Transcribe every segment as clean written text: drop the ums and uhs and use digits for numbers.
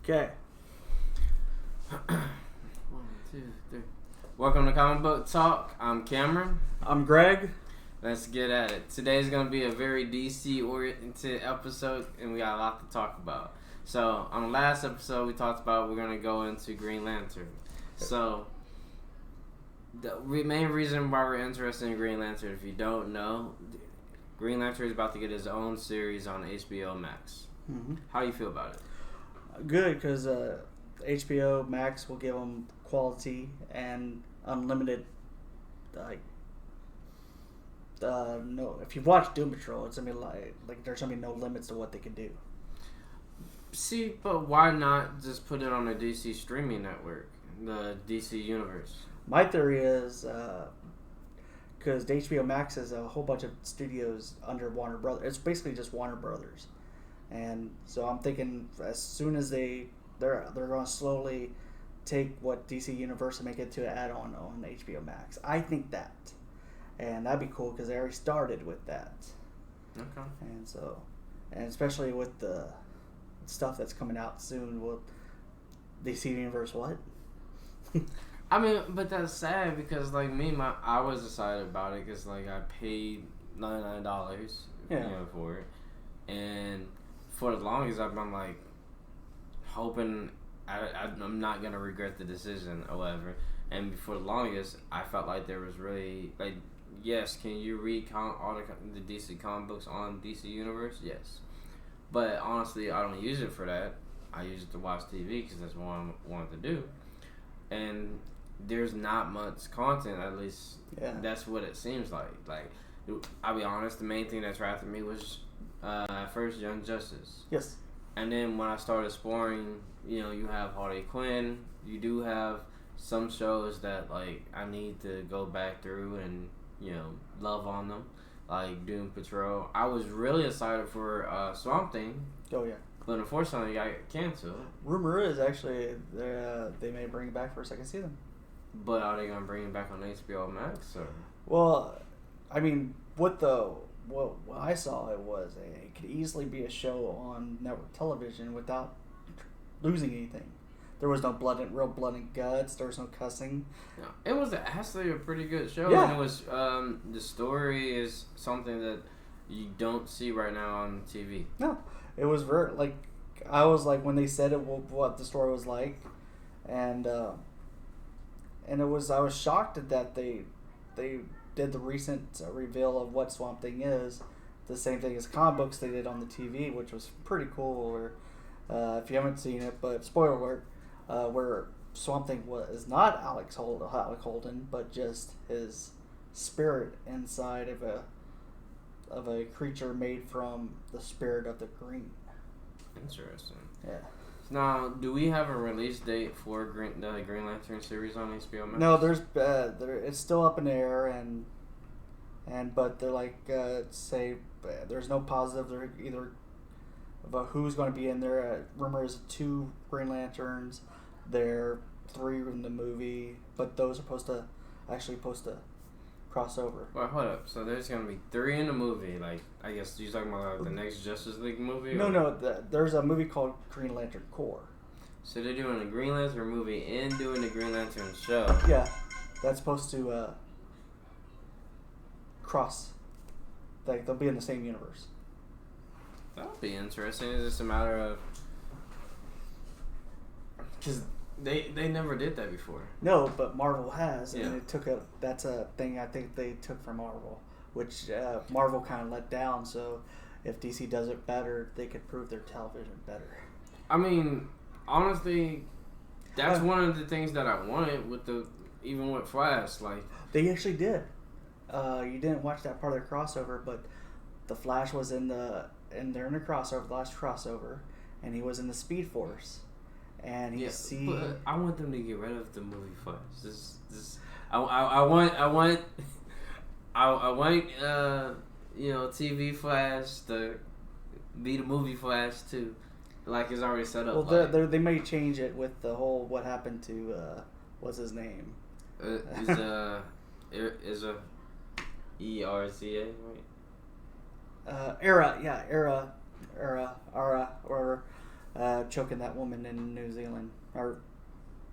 Okay. 1, 2, 3. Welcome to Comicbook Talk. I'm Cameron. I'm Greg. Let's get at it. Today's going to be a very DC-oriented episode, and we got a lot to talk about. So, on the last episode, we talked about we're going to go into Green Lantern. So, the main reason why we're interested in Green Lantern, if you don't know, Green Lantern is about to get his own series on HBO Max. Mm-hmm. How do you feel about it? Good, because HBO Max will give them quality and unlimited. No, if you watch Doom Patrol, it's gonna be like there's gonna be no limits to what they can do. See, but why not just put it on a DC streaming network, the DC universe? My theory is because HBO Max is a whole bunch of studios under Warner Brothers. It's basically just Warner Brothers, and so I'm thinking as soon as they're going to slowly take what DC Universe and make it to an add-on on HBO Max. I think that, and that'd be cool because they already started with that. Okay. And especially with the stuff that's coming out soon, will DC Universe what? I mean, but that's sad because like I was excited about it because like I paid $99, for it, and for the longest I've been like hoping I'm not gonna regret the decision or whatever. And for the longest, I felt like there was really like, yes, can you read all the DC comic books on DC Universe? Yes, but honestly, I don't use it for that. I use it to watch TV because that's what I wanted to do, and there's not much content, at least that's what it seems like. Like, I'll be honest, the main thing that attracted me was at first Young Justice. Yes. And then when I started exploring, you have Harley Quinn, you do have some shows that like I need to go back through and, love on them, like Doom Patrol. I was really excited for Swamp Thing. Oh, yeah. But unfortunately, it got canceled. Rumor is actually they may bring it back for a second season. But are they gonna bring it back on HBO Max? Or? Well, I mean, what I saw it could easily be a show on network television without losing anything. There was no real blood and guts. There was no cussing. No, it was actually a pretty good show. Yeah. And it was the story is something that you don't see right now on TV. No, it was very I was like when they said what the story was like, and I was shocked that they did the recent reveal of what Swamp Thing is, the same thing as comic books they did on the TV, which was pretty cool. Or if you haven't seen it, but spoiler alert, where Swamp Thing is not Alec Holden, but just his spirit inside of a creature made from the spirit of the green. Interesting. Yeah. Now, do we have a release date for the Green Lantern series on HBO Max? No, it's still up in the air, but they're like there's no positive. They're either about who's going to be in there. Rumor is 2 Green Lanterns. There are 3 in the movie, but those are supposed to cross over. Well, hold up. So there's going to be 3 in the movie. Like, I guess you're talking about the next Justice League movie? No. There's a movie called Green Lantern Corps. So they're doing a Green Lantern movie and doing the Green Lantern show. Yeah, that's supposed to cross. Like they'll be in the same universe. That would be interesting. It's just a matter of because they never did that before. No, but Marvel has, and Yeah. it took that's a thing I think they took from Marvel, which Marvel kind of let down. So if DC does it better, they could prove their television better. I mean, honestly, that's one of the things that I wanted even with Flash. Like they actually did. You didn't watch that part of the crossover, but the Flash was they're in the crossover, the last crossover, and he was in the Speed Force. And but I want them to get rid of the movie Flash. I want TV Flash to be the movie Flash too, like it's already set up. Well, they may change it with the whole what happened to what's his name? Is a ERCA, right? Era, or choking that woman in New Zealand or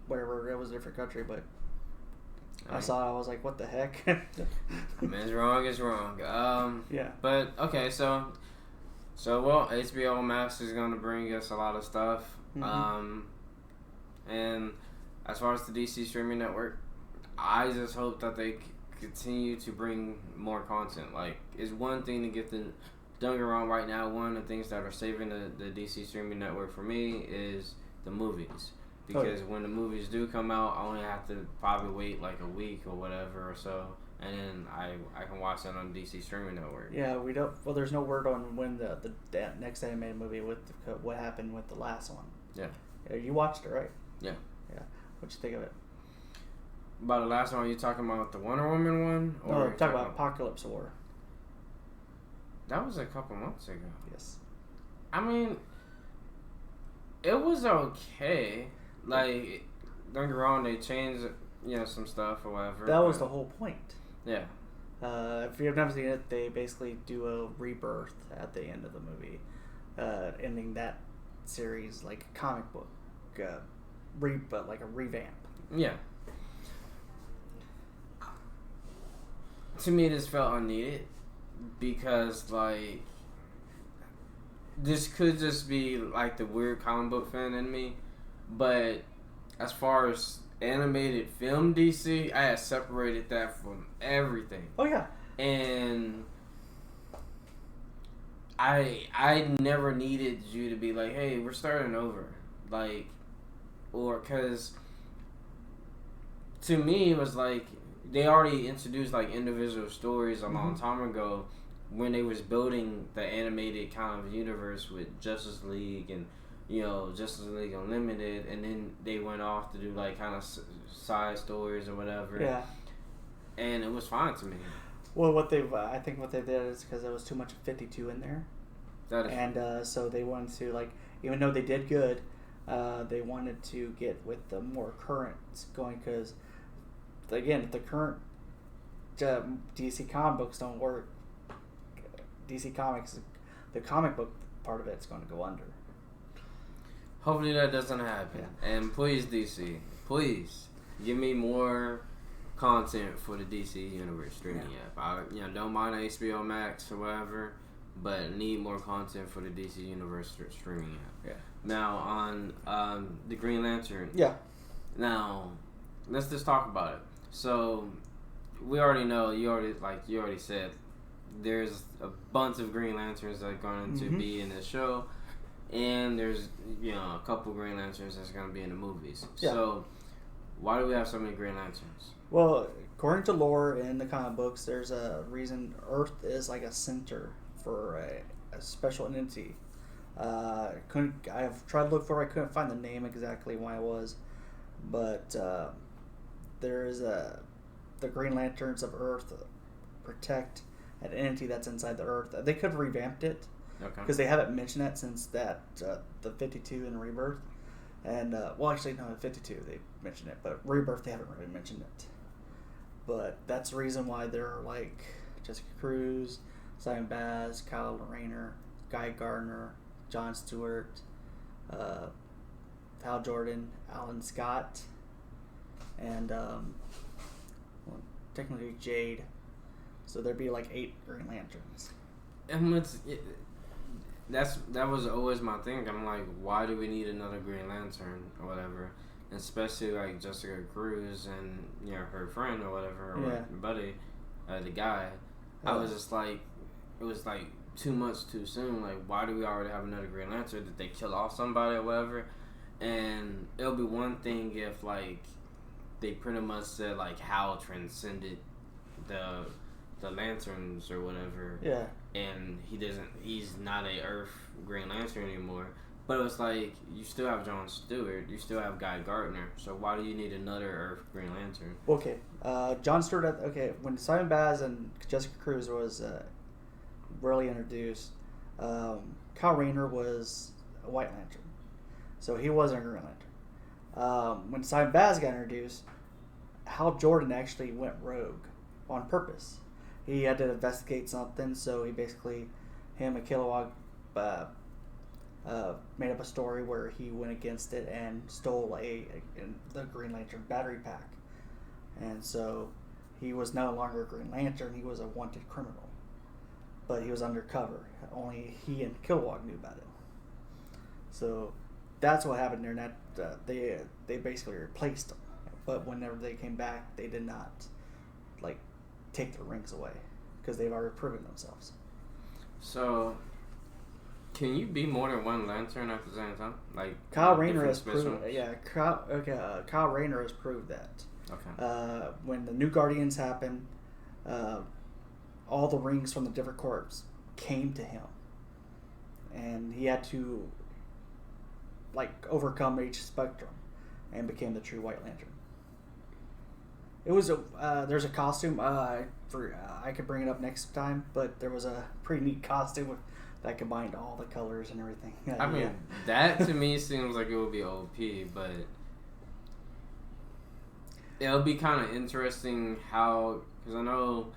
whatever. It was a different country, but I saw it. I was like, what the heck? Man's wrong is wrong. Yeah. But okay, so well, HBO Max is gonna bring us a lot of stuff. Mm-hmm. And as far as the DC streaming network, I just hope that they continue to bring more content. Like, it's one thing to get the... Don't get me wrong, right now, one of the things that are saving the DC streaming network for me is the movies. Because when the movies do come out, I only have to probably wait like a week or whatever or so, and then I can watch that on DC streaming network. Yeah, we don't... Well, there's no word on when the next animated movie with what happened with the last one. Yeah. You watched it, right? Yeah. Yeah. What'd you think of it? About the last one, are you talking about the Wonder Woman one? Or no, talking about Apocalypse War. That was a couple months ago. Yes. I mean, it was okay. Like, don't get me wrong, they changed, some stuff or whatever. That was the whole point. Yeah. If you've never seen it, they basically do a rebirth at the end of the movie, ending that series like a comic book, but like a revamp. Yeah. To me, this felt unneeded because, like, this could just be like the weird comic book fan in me, but as far as animated film DC, I had separated that from everything. Oh yeah. And I never needed you to be like, hey, we're starting over, like, or because to me it was like they already introduced like individual stories a long time ago when they was building the animated kind of universe with Justice League and Justice League Unlimited, and then they went off to do like kind of side stories or whatever. Yeah. And it was fine to me. Well, I think what they did is because there was too much 52 in there, so they wanted to, like, even though they did good, they wanted to get with the more current going, because again, if the current DC comic books don't work, DC Comics, the comic book part of it's going to go under. Hopefully that doesn't happen. Yeah. And please, DC, please give me more content for the DC Universe streaming app. I don't mind HBO Max or whatever, but need more content for the DC Universe streaming app. Yeah. Now on the Green Lantern. Yeah. Now let's just talk about it. So we already know, you already said, there's a bunch of Green Lanterns that are going to be in this show, and there's a couple Green Lanterns that's going to be in the movies. Yeah. So why do we have so many Green Lanterns? Well, according to lore in the comic books, there's a reason Earth is like a center for a special entity. I've tried to look for it. I couldn't find the name exactly why it was, but there is the Green Lanterns of Earth protect an entity that's inside the Earth. They could have revamped it because they haven't mentioned that since the 52 and Rebirth. And, well, actually, no, 52, they mentioned it. But Rebirth, they haven't really mentioned it. But that's the reason why there are, like, Jessica Cruz, Simon Baz, Kyle Rayner, Guy Gardner, Jon Stewart, Hal Jordan, Alan Scott, and, technically Jade. So there'd be, like, 8 Green Lanterns. And that was always my thing. I'm like, why do we need another Green Lantern or whatever? And especially like Jessica Cruz and her friend or whatever, or her buddy, the guy. I was just like, it was like too much too soon. Like, why do we already have another Green Lantern? Did they kill off somebody or whatever? And it'll be one thing if like they pretty much said like Hal transcended the lanterns or whatever. Yeah. And he's not a Earth Green Lantern anymore. But it was like, you still have Jon Stewart, you still have Guy Gardner, so why do you need another Earth Green Lantern? Okay, Jon Stewart, when Simon Baz and Jessica Cruz was really introduced, Kyle Rayner was a White Lantern, so he wasn't a Green Lantern. When Simon Baz got introduced, Hal Jordan actually went rogue on purpose. He had to investigate something, so he basically, him and Kilowog, made up a story where he went against it and stole the Green Lantern battery pack, and so he was no longer a Green Lantern. He was a wanted criminal, but he was undercover. Only he and Kilowog knew about it. So that's what happened there. And that they basically replaced him. But whenever they came back, they did not take their rings away because they've already proven themselves. So, can you be more than one Lantern at the same time? Kyle Rayner has proved. Yeah, Kyle Rayner has proved that. Okay. When the New Guardians happened, all the rings from the different corps came to him, and he had to overcome each spectrum, and became the true White Lantern. It was there's a costume I could bring it up next time, but there was a pretty neat costume that combined all the colors and everything. I mean, that to me seems like it would be OP, but it'll be kind of interesting how, because I know.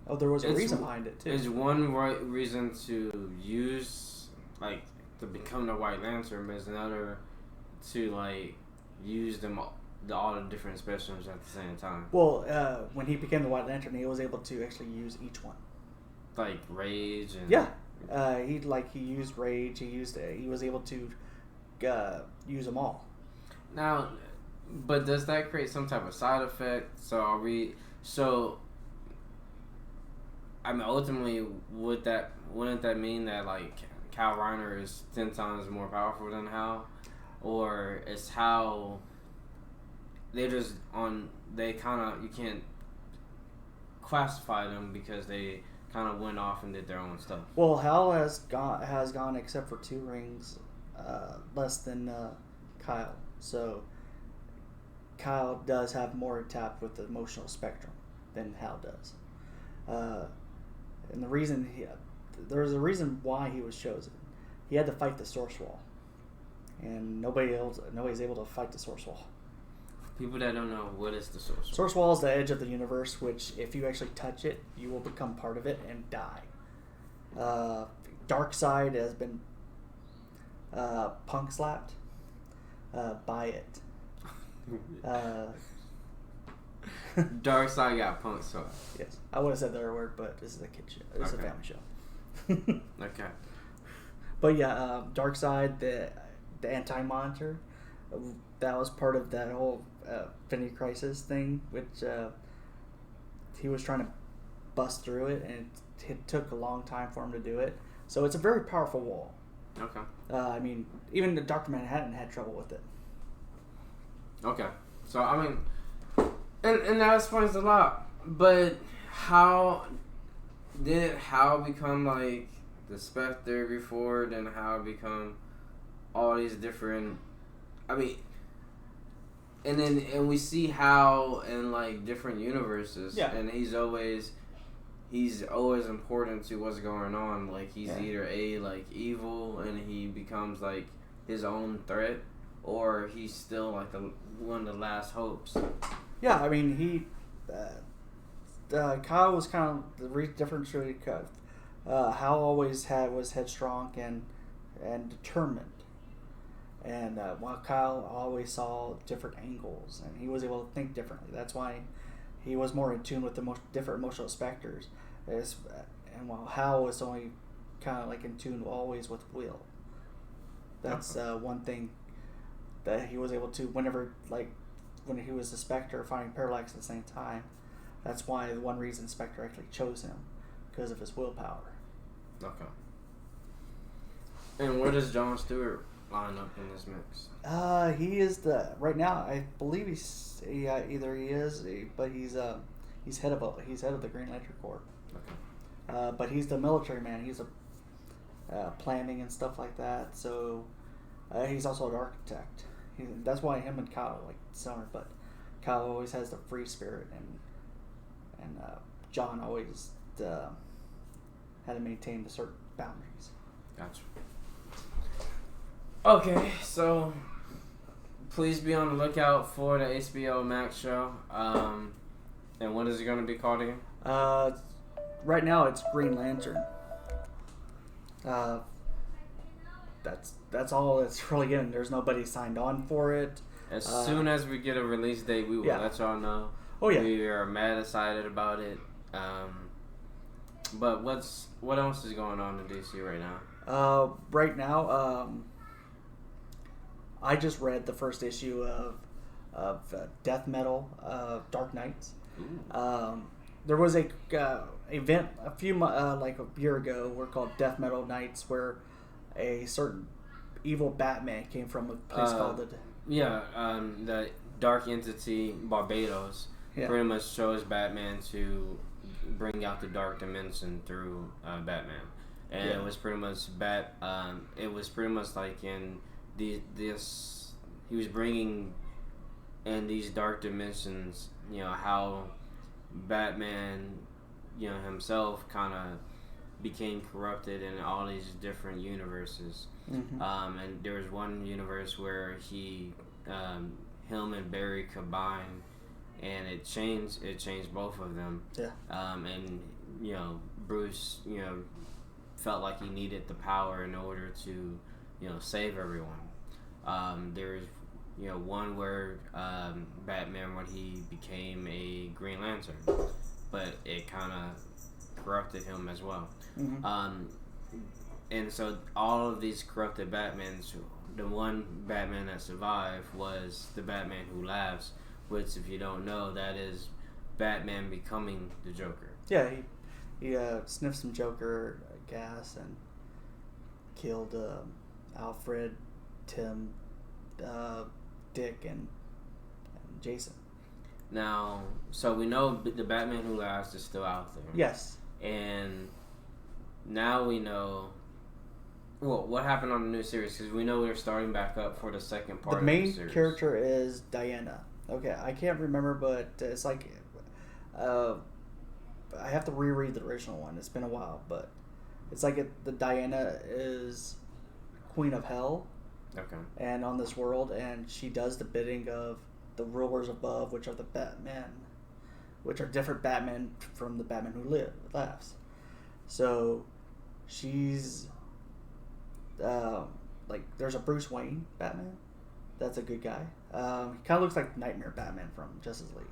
Oh, there was a reason behind it too. There's one reason to use to become the White Lantern, but there's another to use them all the different spectrums at the same time. Well, when he became the White Lantern, he was able to actually use each one. Rage and he used rage. He was able to use them all. Now, but does that create some type of side effect? Ultimately, wouldn't that mean that Kyle Rayner is 10 times more powerful than Hal, or is Hal? You can't classify them because they kind of went off and did their own stuff. Well, Hal has gone except for 2 rings less than Kyle. So Kyle does have more tapped with the emotional spectrum than Hal does. And the reason there's a reason why he was chosen. He had to fight the Source Wall, and nobody's able to fight the Source Wall. People that don't know, what is the Source Wall? Source Wall is the edge of the universe, which if you actually touch it, you will become part of it and die. Darkseid has been punk slapped by it. Darkseid got punk slapped. Yes, I would have said the other word, but this is a kid show. This is a family show. Okay. But yeah, Darkseid, the Anti-Monitor, that was part of that whole Infinity Crisis thing, which he was trying to bust through it, and it took a long time for him to do it. So it's a very powerful wall. Okay. Even the Dr. Manhattan had trouble with it. Okay. So, and that explains a lot. But how did Hal become the Spectre before, then Hal become all these different... And we see Hal in different universes, and he's always important to what's going on. He's either evil and he becomes his own threat, or he's still one of the last hopes. Yeah, he Kyle was kind of the difference. Really, Hal always was headstrong and determined. And while Kyle always saw different angles, and he was able to think differently. That's why he was more in tune with the different emotional specters. And while Hal was only kind of in tune always with Will. That's one thing that he was able to, whenever, when he was the Spectre fighting Parallax at the same time. That's why one reason Spectre actually chose him, because of his willpower. Okay. And where does John Stewart line up in this mix? He is right now. I believe he's head of the Green Lantern Corps. Okay. But he's the military man. He's planning and stuff like that. So he's also an architect. That's why him and Kyle are similar. But Kyle always has the free spirit, and John always had to maintain the certain boundaries. Gotcha. Okay, so please be on the lookout for the HBO Max show. And what is it going to be called again? Right now it's Green Lantern. that's all it's really getting. There's nobody signed on for it. As soon as we get a release date, we will let y'all know. Oh yeah, we are mad excited about it. But what else is going on in DC right now? Right now, I just read the first issue of Death Metal, Dark Knights. There was a event like a year ago, we're called Death Metal Nights, where a certain evil Batman came from a place called the Dark Entity Barbados pretty much shows Batman to bring out the dark dimension through Batman, and it was pretty much it was pretty much like in this he was bringing in these dark dimensions, how Batman, himself kind of became corrupted in all these different universes. And there was one universe where him and Barry combined, and it changed both of them. And Bruce felt like he needed the power in order to save everyone. There's one where Batman, when he became a Green Lantern, but it kind of corrupted him as well. And so all of these corrupted Batmans, the one Batman that survived was the Batman Who Laughs, which, if you don't know, that is Batman becoming the Joker. Yeah, he sniffed some Joker gas and killed Alfred, Tim, Dick, and Jason. Now, so we know the Batman Who Laughs is still out there. Yes. And now we know what happened on the new series, because we know they're starting back up for the second part of the series. The main character is Diana. Okay, I can't remember, but it's like I have to reread the original one. It's been a while, but it's like the Diana is Queen of Hell. Okay. And on this world, and she does the bidding of the rulers above, which are the Batman, which are different Batman from the Batman Who Laughs. So she's like, there's a Bruce Wayne Batman. That's a good guy. He kind of looks like Nightmare Batman from Justice League.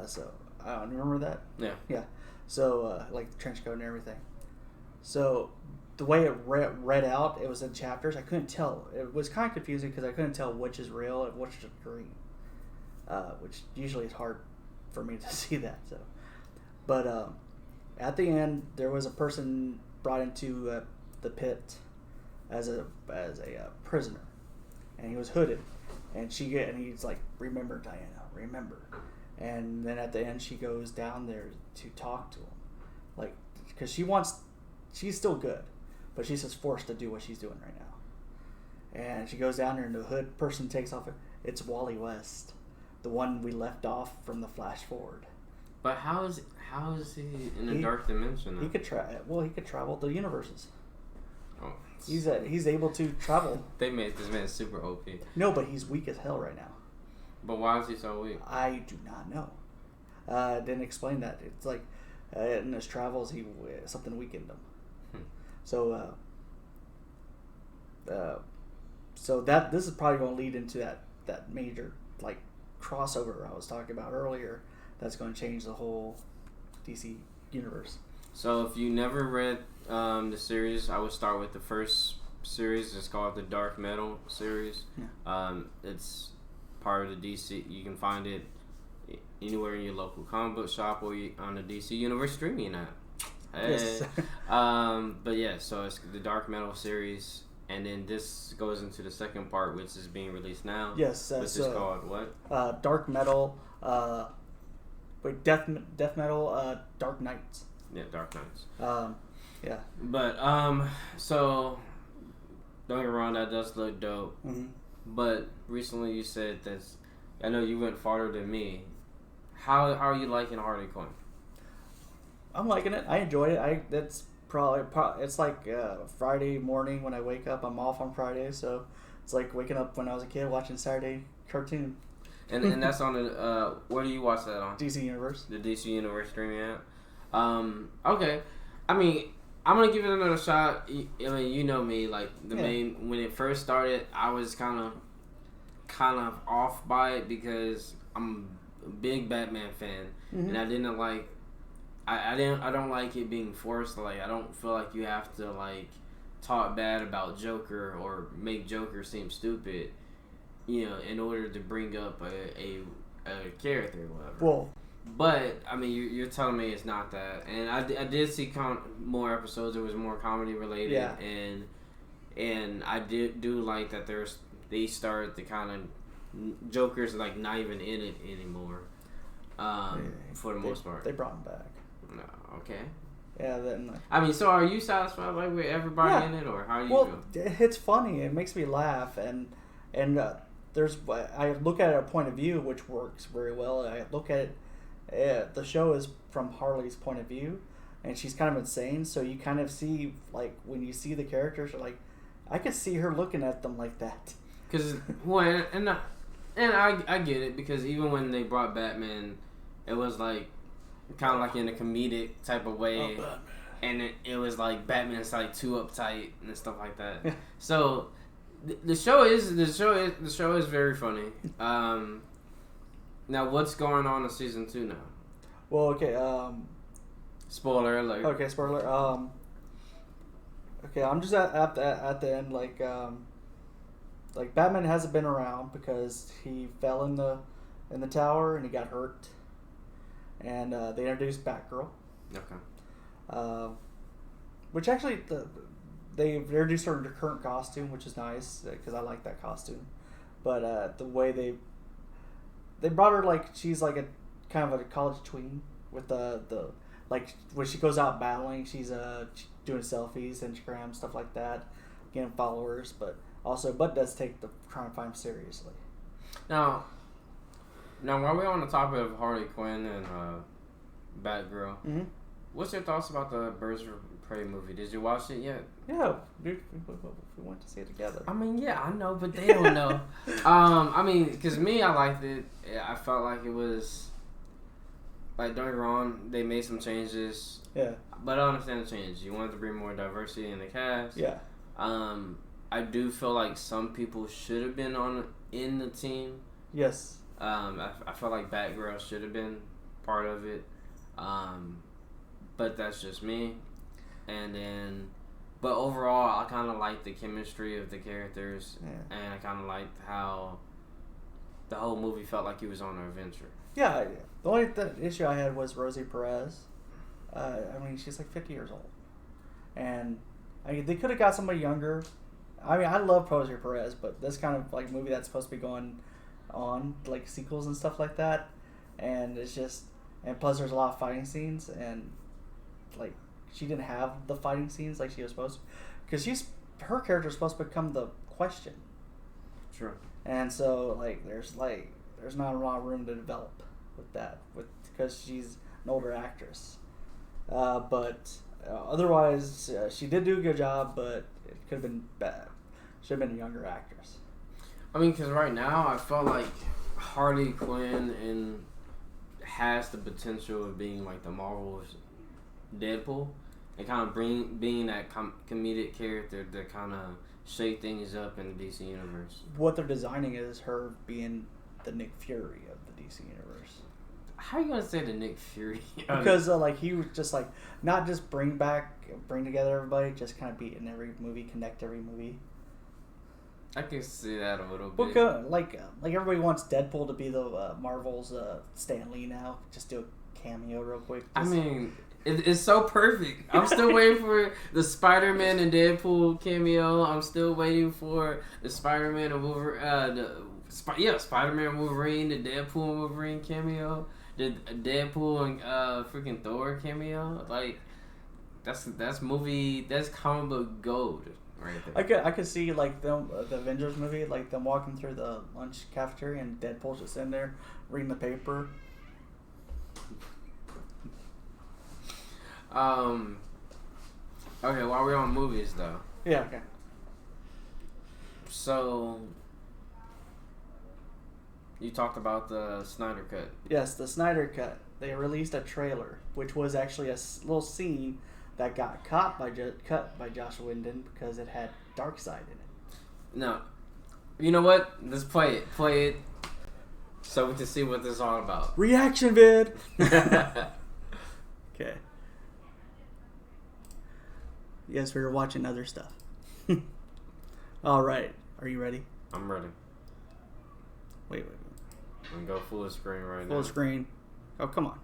So I don't remember that. Yeah. So like the trench coat and everything. So the way it read out, it was in chapters. I couldn't tell. It was kind of confusing because I couldn't tell which is real and which is green, which usually is hard for me to see that. So, but at the end, there was a person brought into the pit as a prisoner, and he was hooded, and he's like, "Remember, Diana, remember." And then at the end, she goes down there to talk to him, like, because she's still good, but she's just forced to do what she's doing right now. And she goes down there, and the hood person takes off. It's Wally West, the one we left off from the Flash Forward. But how is he in a dark dimension? Though? He could he could travel the universes. Oh, he's able to travel. They made this man super OP. No, but he's weak as hell right now. But why is he so weak? I do not know. Didn't explain that. It's like in his travels, something weakened him. So this is probably going to lead into that major like crossover I was talking about earlier. That's going to change the whole DC universe. So if you never read the series, I would start with the first series. It's called the Dark Metal series. Yeah. It's part of the DC. You can find it anywhere in your local comic book shop or on the DC Universe streaming app. Hey. Yes. But yeah, so it's the Dark Metal series, and then this goes into the second part, which is being released now. Yes, which is called what? Dark Metal. Death Metal. Dark Knights. Yeah, Dark Knights. Yeah. But so don't get me wrong, that does look dope. Mm-hmm. But recently you said this. I know you went farther than me. How are you liking Harley Quinn? I'm liking it. I enjoyed it. That's probably it's like Friday morning when I wake up. I'm off on Friday, so it's like waking up when I was a kid watching Saturday cartoon. And that's on the where do you watch that on? DC Universe. The DC Universe streaming app. Okay. I mean, I'm gonna give it another shot. I mean, you know me, like when it first started, I was kind of off by it because I'm a big Batman fan, and I didn't like. I don't like it being forced. Like I don't feel like you have to like talk bad about Joker or make Joker seem stupid, in order to bring up a character or whatever. Well, but I mean, you're telling me it's not that, and I did see more episodes. It was more comedy related, and I do like that they started to kind of Joker's like not even in it anymore, for the most part. They brought him back. No, okay. Yeah, then. I mean, so are you satisfied like with everybody in it, or how do you feel? It's funny. It makes me laugh, and there's I look at it a point of view which works very well. I look at it. The show is from Harley's point of view, and she's kind of insane. So you kind of see like when you see the characters, you're like, I could see her looking at them like that. Because and I get it because even when they brought Batman, it was like. Kind of like in a comedic type of way, and it was like Batman's like too uptight and stuff like that. So the show is very funny. Now what's going on in season 2 now? Well, okay. Spoiler alert. Okay, spoiler. Okay, I'm just at the end. Like Batman hasn't been around because he fell in the tower and he got hurt. And they introduced Batgirl. Okay. Which actually, they introduced her in her current costume, which is nice because I like that costume. But the way they brought her like she's like a kind of a college tween with the like when she goes out battling, she's doing selfies, Instagram, stuff like that, getting followers. But does take the crime fight seriously. Now, while we're on the topic of Harley Quinn and Batgirl, what's your thoughts about the Birds of Prey movie? Did you watch it yet? Yeah, we went to see it together. I mean, yeah, I know, but they don't know. I mean, because me, I liked it. I felt like it was, like, don't get me wrong, they made some changes. Yeah. But I understand the changes. You wanted to bring more diversity in the cast. Yeah. I do feel like some people should have been in the team. Yes. I felt like Batgirl should have been part of it, but that's just me. But overall, I kind of liked the chemistry of the characters, and I kind of liked how the whole movie felt like he was on an adventure. Yeah, the only issue I had was Rosie Perez. I mean, she's like 50 years old, and they could have got somebody younger. I mean, I love Rosie Perez, but this kind of like movie that's supposed to be going on like sequels and stuff like that, and it's just plus there's a lot of fighting scenes, and like she didn't have the fighting scenes like she was supposed to, because her character is supposed to become the Question. Sure. And so like there's not a lot of room to develop with that because she's an older actress, but otherwise she did do a good job, but it could have been bad. Should have been a younger actress. I mean, because right now I felt like Harley Quinn has the potential of being like the Marvel's Deadpool and kind of being that comedic character to kind of shake things up in the DC universe. What they're designing is her being the Nick Fury of the DC universe. How are you gonna say the Nick Fury? Because like he was just like not just bring together everybody, just kind of be in every movie, connect every movie. I can see that a little bit. Because, like everybody wants Deadpool to be the Marvel's Stan Lee now. Just do a cameo real quick. I mean, it's so perfect. I'm still waiting for the Spider-Man and Deadpool cameo. I'm still waiting for the Spider-Man and Wolverine. Spider-Man and Wolverine, the Deadpool and Wolverine cameo, the Deadpool and freaking Thor cameo. Like that's comic book gold. Right I could see like the Avengers movie, like them walking through the lunch cafeteria and Deadpool's just in there reading the paper. Okay, while we're on movies though. Yeah. Okay. So you talked about the Snyder Cut. Yes, the Snyder Cut. They released a trailer, which was actually a little scene that got cut by Josh Whedon because it had Darkseid in it. No. You know what? Let's play it. Play it so we can see what this is all about. Reaction vid! Okay. Yes, we were watching other stuff. All right. Are you ready? I'm ready. Wait. I'm going to go full screen right now. Full screen. Oh, come on.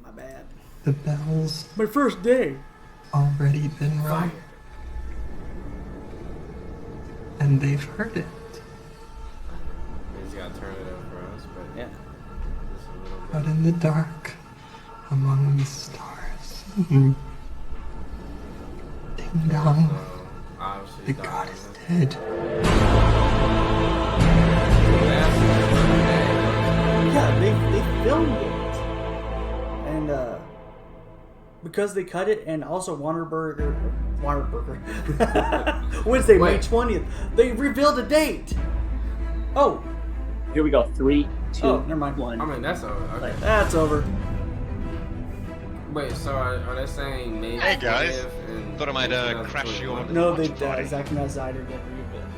My bad. The bells My first day. already been rung, and they've heard it. He's got to turn it up for us, but Yeah. just a little bit. But in the dark, among the stars, ding dong, So, obviously, the god is dead. Yeah, they filmed it. And because they cut it, and also Warner Wednesday, May 20th, they revealed a date. Oh. Here we go. 3, 2, Oh, never mind. 1. I mean, that's over. Okay. That's over. Wait, so are they saying maybe? Hey guys, thought I might crash you on. No, they watch party. Zack Snyder did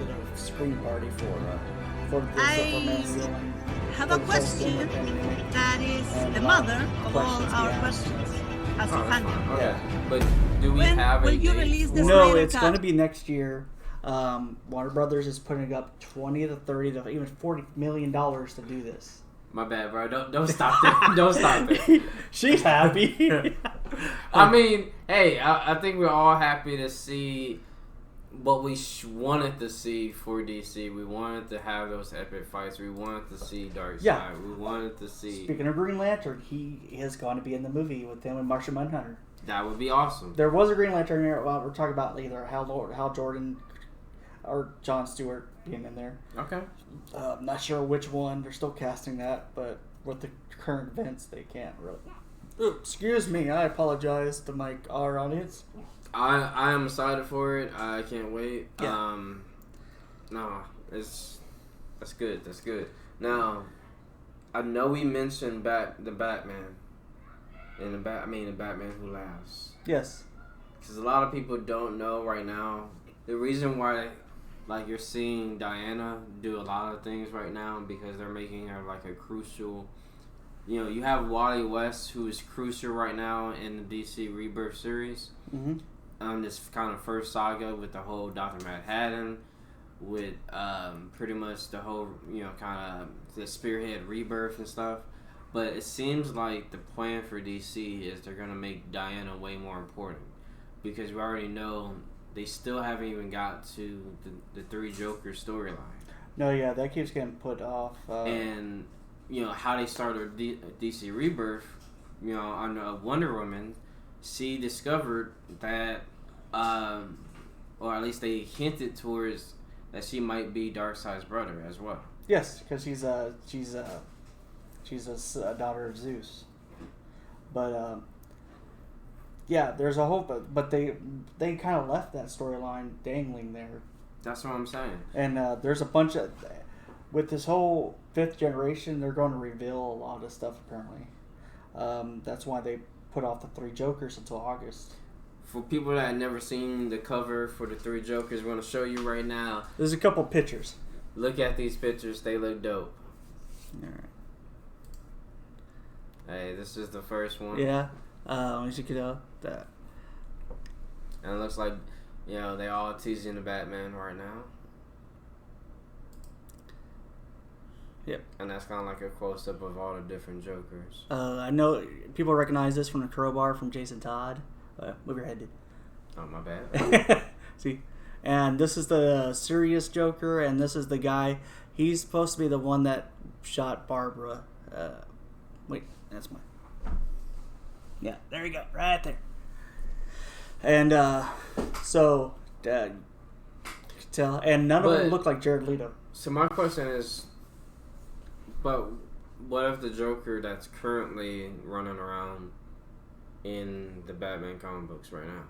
a screen party for have a question that is the mother of all our questions as a Oh, that's fan. fine. Okay. Yeah. But do we When have will a you date? release this? No, Snyder it's Cut? going to be next year. Warner Brothers is putting up $20 to $30 to even $40 million to do this. My bad, bro. Don't stop there. Don't stop there. She's happy. I mean, hey, I think we're all happy to see what we wanted to see for DC. We wanted to have those epic fights. We wanted to see Darkseid. Yeah. We wanted to see. Speaking of Green Lantern, he is going to be in the movie with them and Martian Manhunter. That would be awesome. There was a Green Lantern here. Well, we're talking about either Hal Jordan or Jon Stewart being in there. Okay. I'm not sure which one. They're still casting that, but with the current events, they can't really. Ooh, excuse me. I apologize to our audience. I am excited for it. I can't wait. Yeah. No, that's good. That's good. Now, I know we mentioned the Batman, and the Batman Who Laughs. Yes. Because a lot of people don't know right now the reason why, like, you're seeing Diana do a lot of things right now because they're making her like a crucial. You know, you have Wally West, who is crucial right now in the DC Rebirth series. Mm-hmm. This kind of first saga with the whole Dr. Manhattan, with pretty much the whole, kind of the spearhead Rebirth and stuff. But it seems like the plan for DC is they're going to make Diana way more important. Because we already know they still haven't even got to the Three Jokers storyline. No, yeah, that keeps getting put off. And, how they started DC Rebirth, under Wonder Woman, she discovered that, or at least they hinted towards that she might be Darkseid's brother as well. Yes, because she's a daughter of Zeus. But yeah, there's a hope, but they kind of left that storyline dangling there. That's what I'm saying. And there's a bunch of with this whole fifth generation, they're going to reveal a lot of stuff apparently. That's why they put off the Three Jokers until August. For people that have never seen the cover for the Three Jokers, we're going to show you right now. There's a couple pictures. Look at these pictures. They look dope. All right. Hey, this is the first one. Yeah. As you can tell, that. And it looks like, they all teasing the Batman right now. Yep. And that's kind of like a close-up of all the different Jokers. I know people recognize this from the crowbar from Jason Todd. Move your head, dude. Oh, my bad. See? And this is the serious Joker, and this is the guy. He's supposed to be the one that shot Barbara. Wait, that's mine. Yeah, there you go. Right there. And so, you can tell. And none of them look like Jared Leto. So my question is, but what if the Joker that's currently running around in the Batman comic books right now?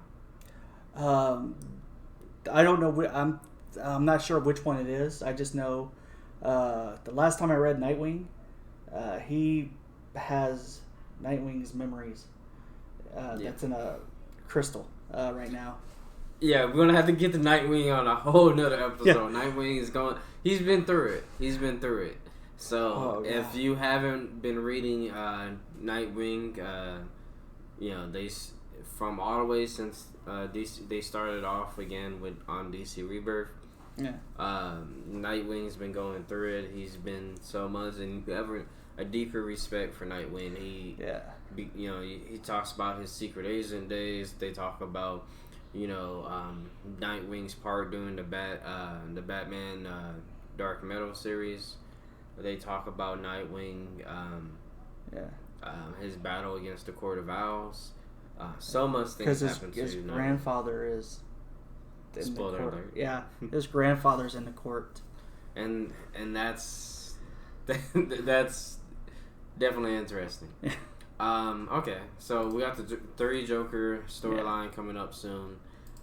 I don't know. I'm not sure which one it is. I just know the last time I read Nightwing, he has Nightwing's memories that's in a crystal right now. Yeah, we're gonna have to get to Nightwing on a whole nother episode. Yeah. Nightwing is going. He's been through it. So if you haven't been reading Nightwing, they from all the way since DC, they started off again on DC Rebirth. Yeah. Nightwing's been going through it. He's been so much, and you have a deeper respect for Nightwing. He talks about his secret agent days. They talk about Nightwing's part during the Batman Dark Metal series. They talk about Nightwing, his battle against the Court of Owls. So much things happen to his grandfather is in Spoiler the court. alert. Yeah, his grandfather's in the court, and that's definitely interesting. Okay, so we got the 3 Joker storyline coming up soon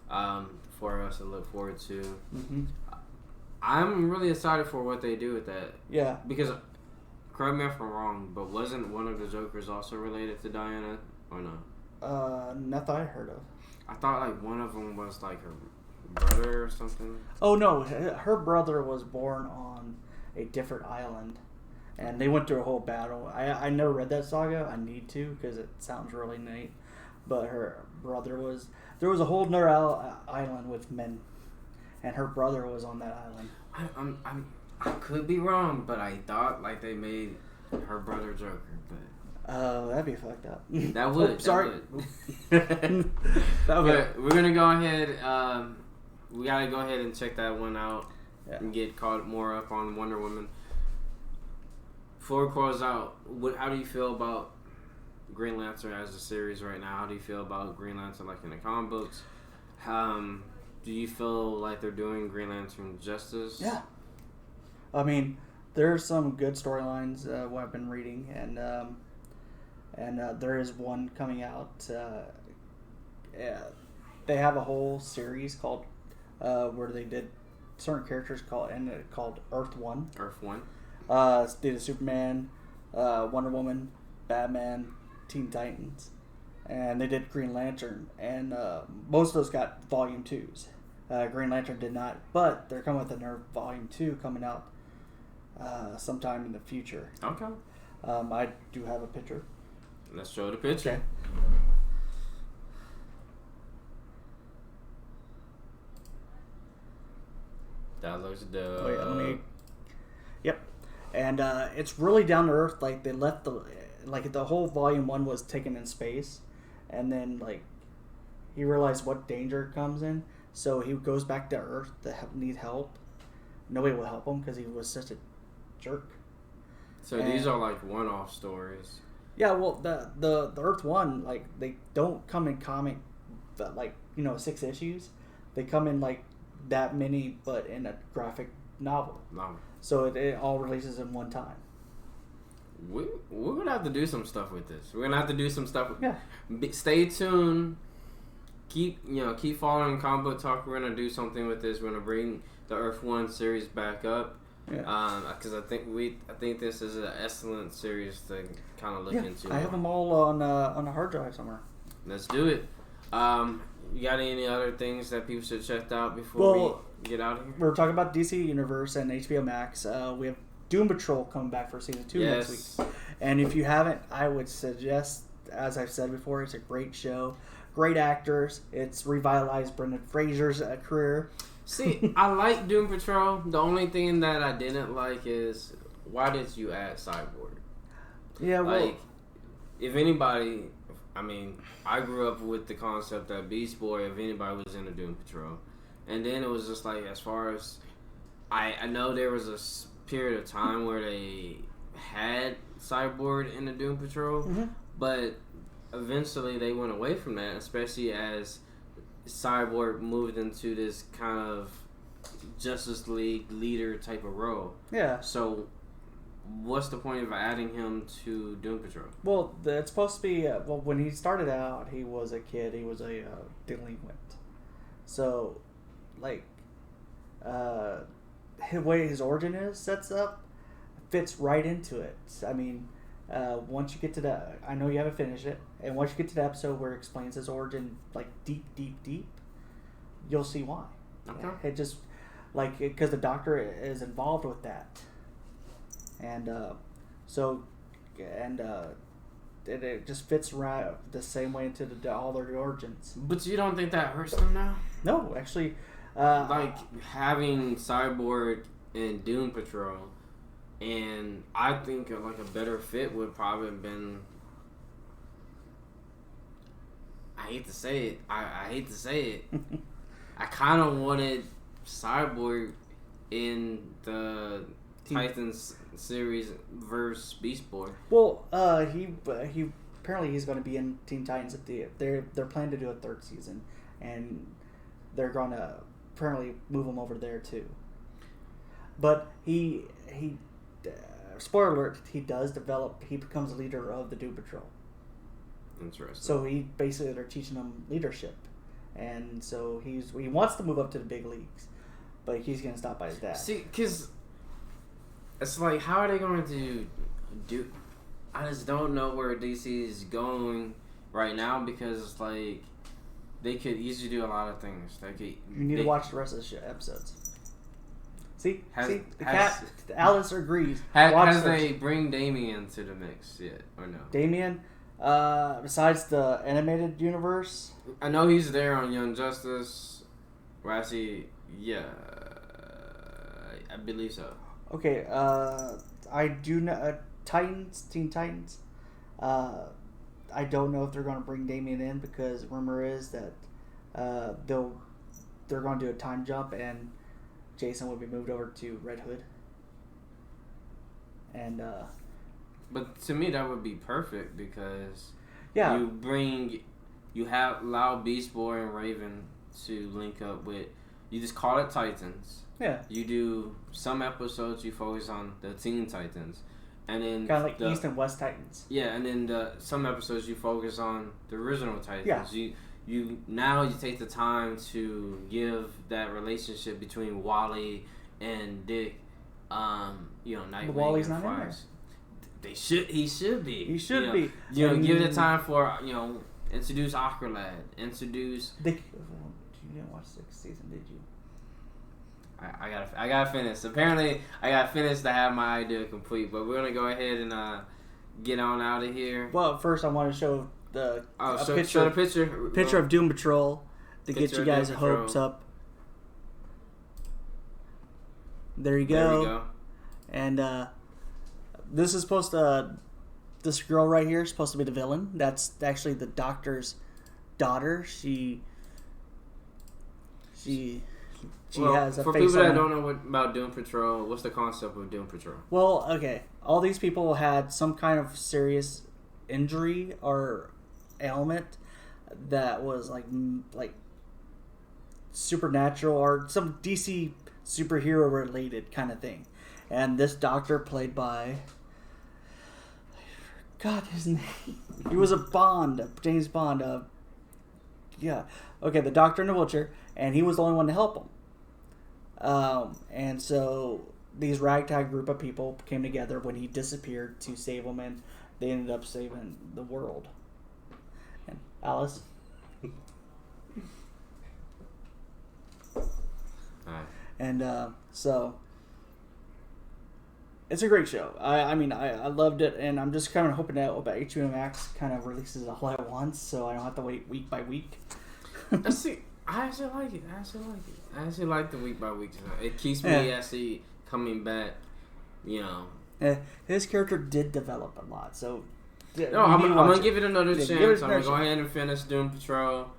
for us to look forward to. Mm-hmm. I'm really excited for what they do with that. Yeah. Because, correct me if I'm wrong, but wasn't one of the Jokers also related to Diana, or no? Not that I heard of. I thought like one of them was like her brother or something. Oh no, her brother was born on a different island. And they went through a whole battle. I never read that saga. I need to because it sounds really neat. But her brother was... There was a whole other island with men. And her brother was on that island. I could be wrong, but I thought like they made her brother Joker. But that'd be fucked up. That would. Oh, sorry. That would. But we're going to go ahead... we got to go ahead and check that one out. Yeah. And get caught more up on Wonder Woman. Before we close out, how do you feel about Green Lantern as a series right now? How do you feel about Green Lantern like in the comic books? Do you feel like they're doing Green Lantern justice? Yeah. I mean, there's some good storylines what I've been reading, and there is one coming out. They have a whole series called where they did certain characters called Earth One. Earth One. Did a Superman, Wonder Woman, Batman, Teen Titans, and they did Green Lantern, and most of those got Volume 2s. Green Lantern did not, but they're coming with another Volume 2 coming out sometime in the future. Okay. I do have a picture. Let's show the picture. Okay. That looks dope. Wait, let me... Yep. And it's really down to earth. Like, they left the whole Volume 1 was taken in space, and then he realized what danger comes in, so he goes back to Earth to need help. Nobody will help him because he was such a jerk. So these are like one-off stories. Yeah, well, the Earth 1, they don't come in comic, 6 issues. They come in that many, but in a graphic novel. So it all releases in one time. We're gonna have to do some stuff with this. We're gonna have to do some stuff. Yeah. Stay tuned. Keep following Comicbook Talk. We're gonna do something with this. We're gonna bring the Earth One series back up. Yeah. Because I think this is an excellent series to kind of look into. I have them all on a hard drive somewhere. Let's do it. You got any other things that people should check out before we get out of here? We're talking about DC Universe and HBO Max. We have Doom Patrol coming back for season 2 next week. And if you haven't, I would suggest, as I've said before, it's a great show. Great actors. It's revitalized Brendan Fraser's career. See, I like Doom Patrol. The only thing that I didn't like is, why did you add Cyborg? Yeah, well... if anybody... I grew up with the concept that Beast Boy, if anybody was in the Doom Patrol. And then it was just as far as... I know there was a period of time where they had Cyborg in the Doom Patrol, but eventually they went away from that, especially as Cyborg moved into this kind of Justice League leader type of role. Yeah. So... what's the point of adding him to Doom Patrol? Well, it's supposed to be... when he started out, he was a kid. He was a delinquent. So, the way his origin sets up, fits right into it. Once you get to that... I know you haven't finished it, And once you get to the episode where it explains his origin, like deep, you'll see why. Okay. It just like because the Doctor is involved with that, and it just fits right the same way into all their origins. But you don't think that hurts them now? No, actually. Like having Cyborg and Doom Patrol, and I think like a better fit would probably have been. I hate to say it. I hate to say it. I kind of wanted Cyborg in the Titans series versus Beast Boy. Well, he apparently he's going to be in Teen Titans at they're planning to do a third season, and they're going to apparently move him over there too. But he spoiler alert, he becomes a leader of the Doom Patrol. Interesting. So they're teaching him leadership, and so he wants to move up to the big leagues, but he's going to stop by his dad. See, because it's like, how are they going to do? I just don't know where DC is going right now, because it's like they could easily do a lot of things. You need to watch the rest of the episodes. See, Alice agrees. Has they bring Damian to the mix yet, or no? Damian, besides the animated universe, I know he's there on Young Justice. Where I see, yeah, I believe so. Okay, I do know Teen Titans. I don't know if they're going to bring Damian in, because rumor is that they're going to do a time jump and Jason will be moved over to Red Hood. And but to me that would be perfect, because you allow Beast Boy and Raven to link up with. You just call it Titans. Yeah. You do some episodes you focus on the Teen Titans, and then kind of like East and West Titans. Yeah, and then some episodes you focus on the original Titans. Yeah. You take the time to give that relationship between Wally and Dick. Nightwing. But Wally's and not in there. He should be. He should be. Give it time for introduce Aqualad. Introduce. You didn't watch 6th season, did you? I gotta finish. Apparently, I gotta finish to have my idea complete. But we're gonna go ahead and get on out of here. Well, first I want to show show the picture of Doom Patrol to get you guys' hopes up. There you go. There we go. And this is supposed to. This girl right here is supposed to be the villain. That's actually the Doctor's daughter. She has a for face people that on don't know about Doom Patrol, what's the concept of Doom Patrol? Well, okay. All these people had some kind of serious injury or ailment that was like supernatural or some DC superhero related kind of thing. And this Doctor, played by his name. He was James Bond. The Doctor in a wheelchair, and he was the only one to help him. And so these ragtag group of people came together when he disappeared to save him, and they ended up saving the world. And Alice. And so it's a great show. I loved it, and I'm just kind of hoping that HBO Max kind of releases it all at once, so I don't have to wait week by week. See, I actually like it. I actually like the week by week. It keeps me actually coming back. His character did develop a lot, so. I'm gonna give it another chance. I'm gonna go ahead and finish Doom Patrol,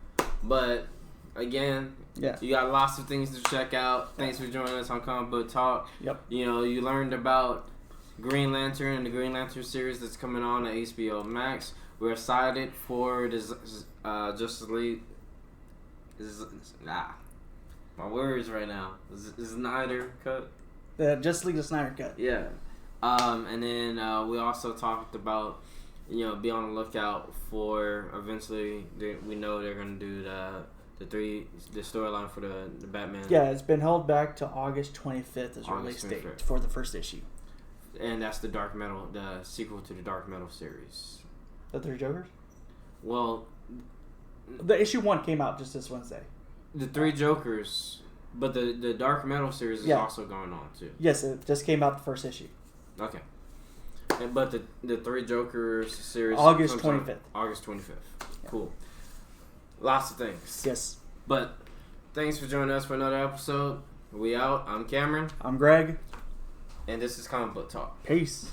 but again, you got lots of things to check out. Thanks for joining us on Comicbook Talk. Yep. You learned about Green Lantern and the Green Lantern series that's coming on at HBO Max. We're excited for the Justice League. My words right now. Snyder Cut. The Justice League Synder Cut. Yeah. And then we also talked about, be on the lookout for eventually. We know they're gonna do the storyline for the Batman. Yeah, it's been held back to August 25th as release date for the first issue. And that's the Dark Metal, the sequel to the Dark Metal series. The Three Jokers? Well, the issue 1 came out just this Wednesday. The 3 Jokers, but the Dark Metal series is also going on too. Yes, it just came out the first issue. Okay. But the 3 Jokers series August 25th. August 25th. Yeah. Cool. Lots of things. Yes. But thanks for joining us for another episode. We out. I'm Cameron. I'm Greg. And this is Comicbook Talk. Peace.